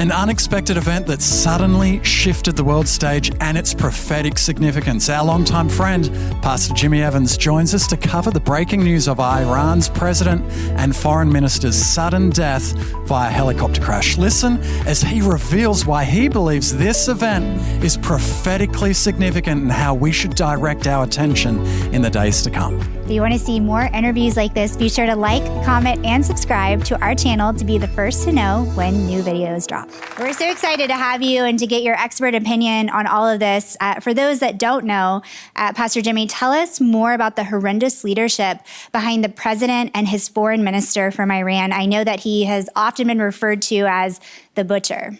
An unexpected event that suddenly shifted the world stage and its prophetic significance. Our longtime friend, Pastor Jimmy Evans, joins us to cover the breaking news of Iran's president and foreign minister's sudden death via helicopter crash. Listen as he reveals why he believes this event is prophetically significant and how we should direct our attention in the days to come. If you want to see more interviews like this, be sure to like, comment, and subscribe to our channel to be the first to know when new videos drop. We're so excited to have you and to get your expert opinion on all of this. For those that don't know, Pastor Jimmy, tell us more about the horrendous leadership behind the president and his foreign minister from Iran. I know that he has often been referred to as the butcher.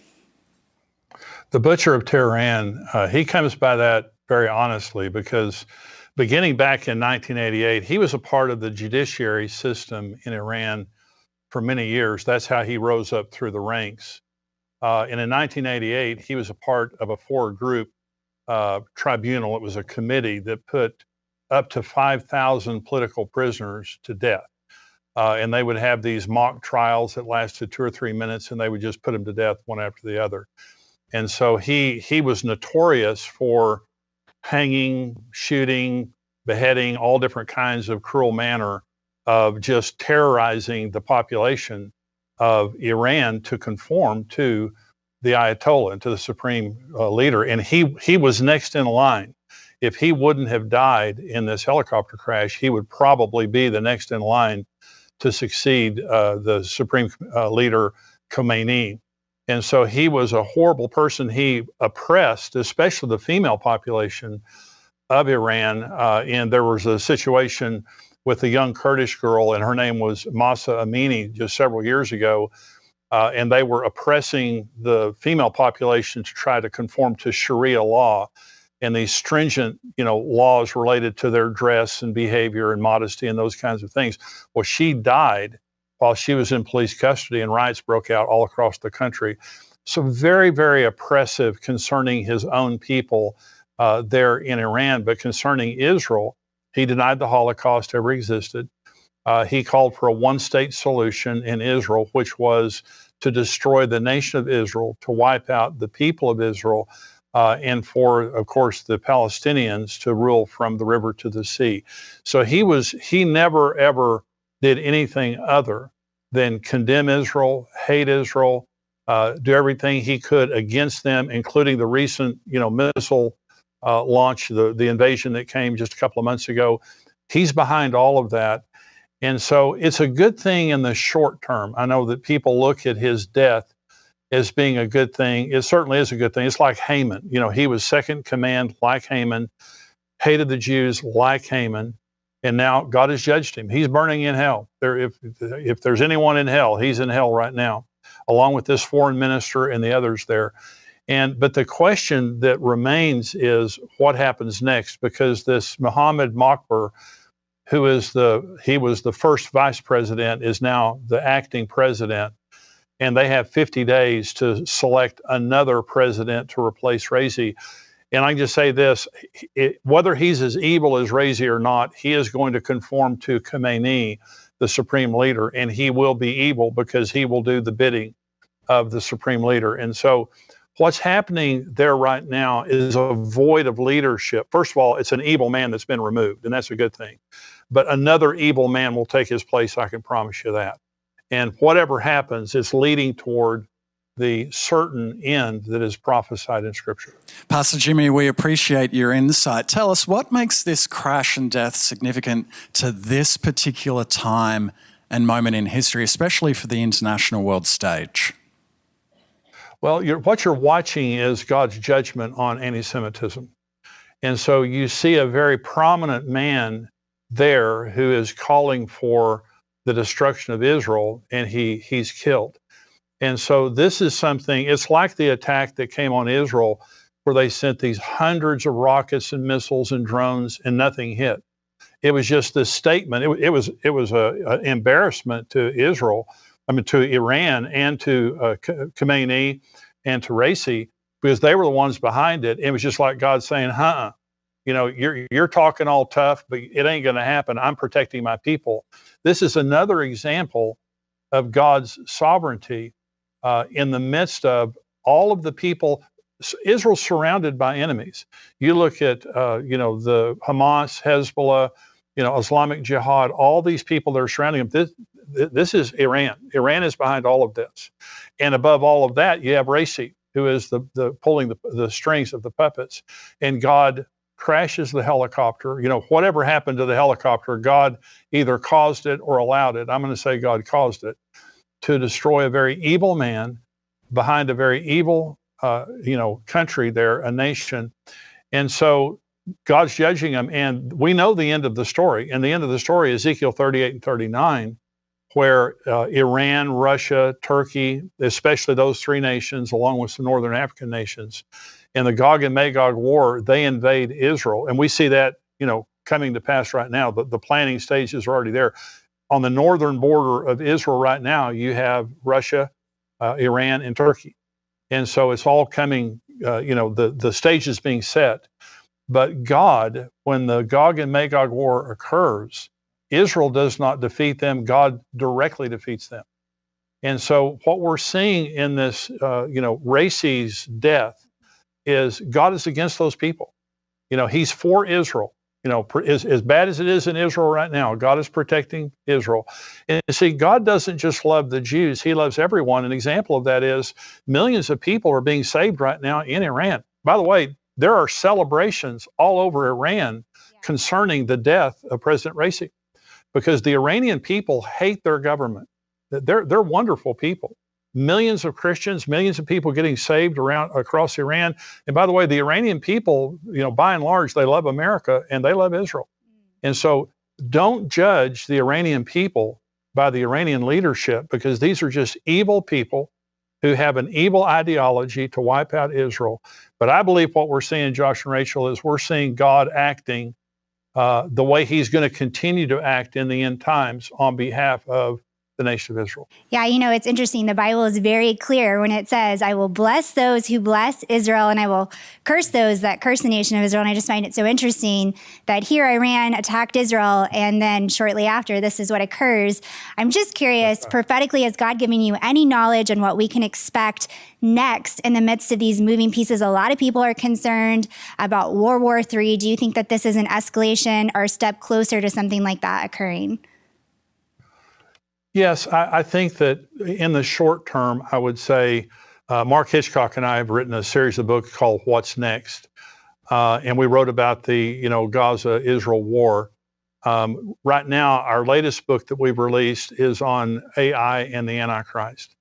The butcher of Tehran, he comes by that very honestly because beginning back in 1988, he was a part of the judiciary system in Iran for many years. That's how he rose up through the ranks. And in 1988, he was a part of a four-group tribunal. It was a committee that put up to 5,000 political prisoners to death. And they would have these mock trials that lasted 2 or 3 minutes, and they would just put them to death one after the other. And so he was notorious for hanging, shooting, beheading, all different kinds of cruel manner of just terrorizing the population of Iran to conform to the Ayatollah and to the supreme leader. And he was next in line. If he wouldn't have died in this helicopter crash, he would probably be the next in line to succeed the supreme leader Khomeini. And so he was a horrible person. He oppressed, especially the female population of Iran. And there was a situation with a young Kurdish girl, and her name was Mahsa Amini, just several years ago. And they were oppressing the female population to try to conform to Sharia law and these stringent, laws related to their dress and behavior and modesty and those kinds of things. Well, she died while she was in police custody, and riots broke out all across the country. So very, very oppressive concerning his own people there in Iran. But concerning Israel, he denied the Holocaust ever existed. He called for a one-state solution in Israel, which was to destroy the nation of Israel, to wipe out the people of Israel, and for, of course, the Palestinians to rule from the river to the sea. So he never, ever did anything other than condemn Israel, hate Israel, do everything he could against them, including the recent, missile launch, the invasion that came just a couple of months ago. He's behind all of that. And so it's a good thing in the short term. I know that people look at his death as being a good thing. It certainly is a good thing. It's like Haman. He was second command like Haman, hated the Jews like Haman. And now God has judged him. He's burning in hell. If there's anyone in hell, he's in hell right now, along with this foreign minister and the others there. But the question that remains is what happens next, because this Mohammed Mokber, he was the first vice president, is now the acting president. And they have 50 days to select another president to replace Raisi. And I can just say this, whether he's as evil as Raisi or not, he is going to conform to Khomeini, the supreme leader, and he will be evil because he will do the bidding of the supreme leader. And so what's happening there right now is a void of leadership. First of all, it's an evil man that's been removed, and that's a good thing. But another evil man will take his place, I can promise you that. And whatever happens, it's leading toward the certain end that is prophesied in Scripture. Pastor Jimmy, we appreciate your insight. Tell us, what makes this crash and death significant to this particular time and moment in history, especially for the international world stage? Well, what you're watching is God's judgment on anti-Semitism. And so you see a very prominent man there who is calling for the destruction of Israel, and he's killed. And so this is something, it's like the attack that came on Israel, where they sent these hundreds of rockets and missiles and drones and nothing hit. It was just this statement. It was an embarrassment to Israel, to Iran and to Khomeini and to Raisi, because they were the ones behind it. It was just like God saying, you're talking all tough, but it ain't going to happen. I'm protecting my people. This is another example of God's sovereignty in the midst of all of the people. Israel's surrounded by enemies. You look at, the Hamas, Hezbollah, Islamic Jihad, all these people that are surrounding them. This is Iran. Iran is behind all of this. And above all of that, you have Raisi, who is the pulling the strings of the puppets. And God crashes the helicopter. Whatever happened to the helicopter, God either caused it or allowed it. I'm going to say God caused it to destroy a very evil man behind a very evil, country there, a nation. And so God's judging them. And we know the end of the story. And the end of the story is Ezekiel 38 and 39, where Iran, Russia, Turkey, especially those three nations, along with some northern African nations, in the Gog and Magog war, they invade Israel. And we see that, coming to pass right now. The planning stages are already there. On the northern border of Israel right now, you have Russia, Iran, and Turkey. And so it's all coming, the stage is being set. But God, when the Gog and Magog war occurs, Israel does not defeat them. God directly defeats them. And so what we're seeing in this, Raisi's death is God is against those people. He's for Israel. As bad as it is in Israel right now, God is protecting Israel. And see, God doesn't just love the Jews, he loves everyone. An example of that is millions of people are being saved right now in Iran. By the way, there are celebrations all over Iran concerning the death of President Raisi, because the Iranian people hate their government. They're wonderful people. Millions of Christians, millions of people getting saved across Iran. And by the way, the Iranian people, by and large, they love America and they love Israel. And so don't judge the Iranian people by the Iranian leadership, because these are just evil people who have an evil ideology to wipe out Israel. But I believe what we're seeing, Josh and Rachel, is we're seeing God acting the way he's going to continue to act in the end times on behalf of the nation of Israel. Yeah, it's interesting. The Bible is very clear when it says, I will bless those who bless Israel, and I will curse those that curse the nation of Israel. And I just find it so interesting that here Iran attacked Israel, and then shortly after, this is what occurs. I'm just curious, prophetically, has God given you any knowledge on what we can expect next in the midst of these moving pieces? A lot of people are concerned about World War III. Do you think that this is an escalation or a step closer to something like that occurring? Yes, I think that in the short term, I would say Mark Hitchcock and I have written a series of books called What's Next? And we wrote about the, Gaza-Israel war. Right now, our latest book that we've released is on AI and the Antichrist.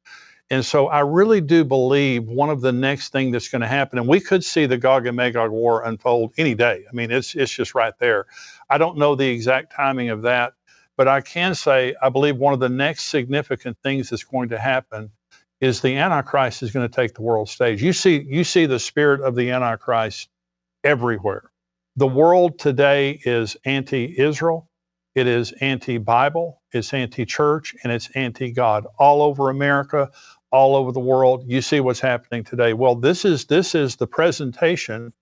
And so I really do believe one of the next thing that's going to happen, and we could see the Gog and Magog war unfold any day. I mean, it's just right there. I don't know the exact timing of that. But I can say, I believe one of the next significant things that's going to happen is the Antichrist is going to take the world stage. You see the spirit of the Antichrist everywhere. The world today is anti-Israel, it is anti-Bible, it's anti-church, and it's anti-God. All over America, all over the world, you see what's happening today. Well, this is the presentation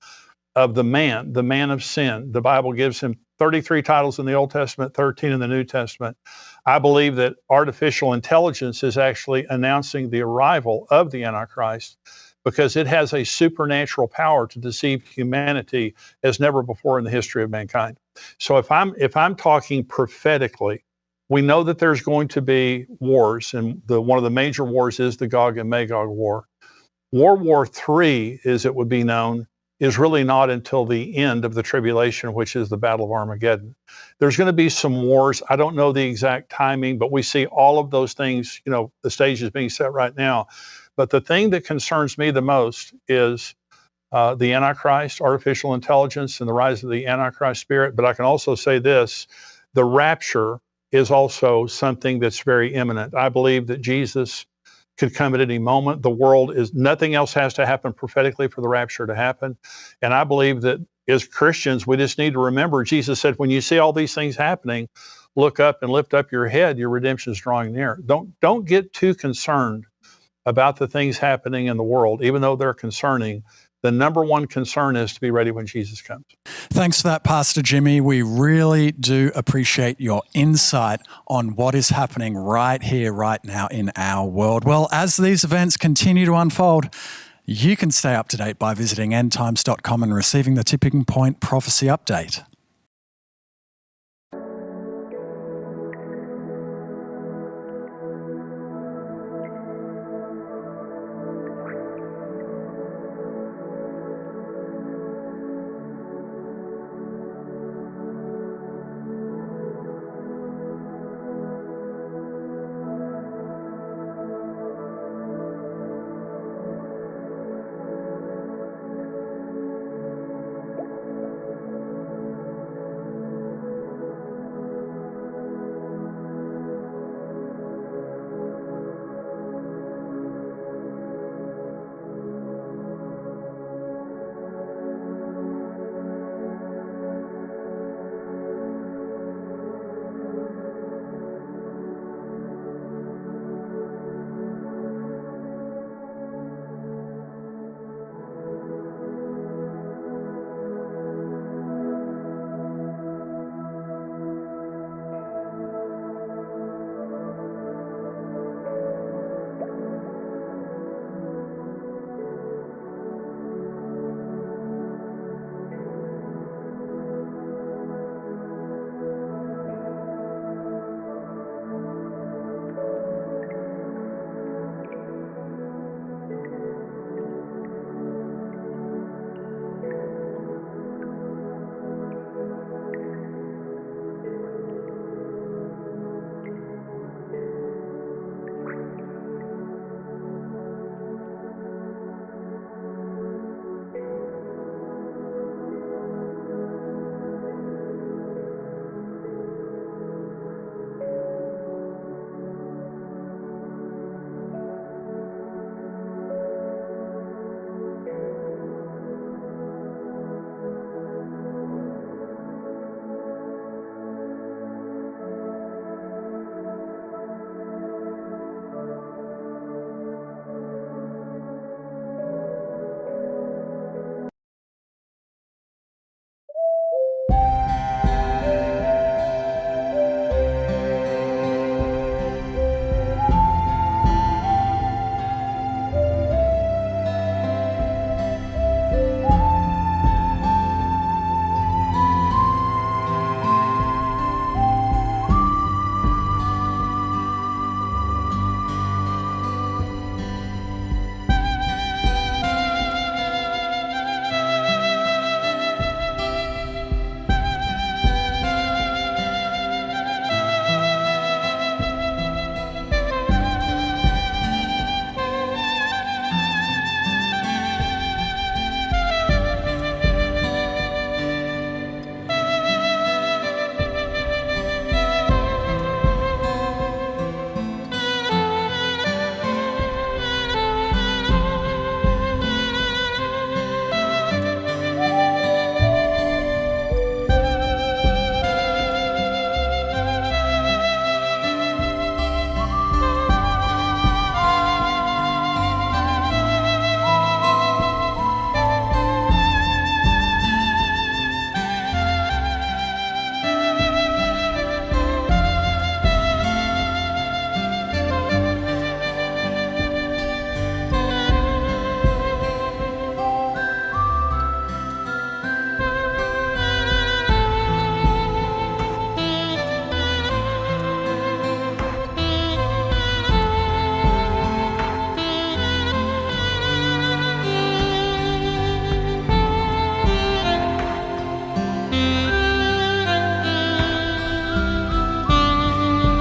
of the man of sin. The Bible gives him 33 titles in the Old Testament, 13 in the New Testament. I believe that artificial intelligence is actually announcing the arrival of the Antichrist, because it has a supernatural power to deceive humanity as never before in the history of mankind. So if I'm talking prophetically, we know that there's going to be wars, and one of the major wars is the Gog and Magog war. World War III, as it would be known, is really not until the end of the tribulation, which is the Battle of Armageddon. There's going to be some wars. I don't know the exact timing, but we see all of those things, the stage is being set right now. But the thing that concerns me the most is the Antichrist, artificial intelligence, and the rise of the Antichrist spirit. But I can also say this, the rapture is also something that's very imminent. I believe that Jesus could come at any moment. The world is, nothing else has to happen prophetically for the rapture to happen. And I believe that as Christians, we just need to remember, Jesus said, when you see all these things happening, look up and lift up your head, your redemption is drawing near. Don't get too concerned about the things happening in the world, even though they're concerning. The number one concern is to be ready when Jesus comes. Thanks for that, Pastor Jimmy. We really do appreciate your insight on what is happening right here, right now in our world. Well, as these events continue to unfold, you can stay up to date by visiting endtimes.com and receiving the Tipping Point Prophecy Update.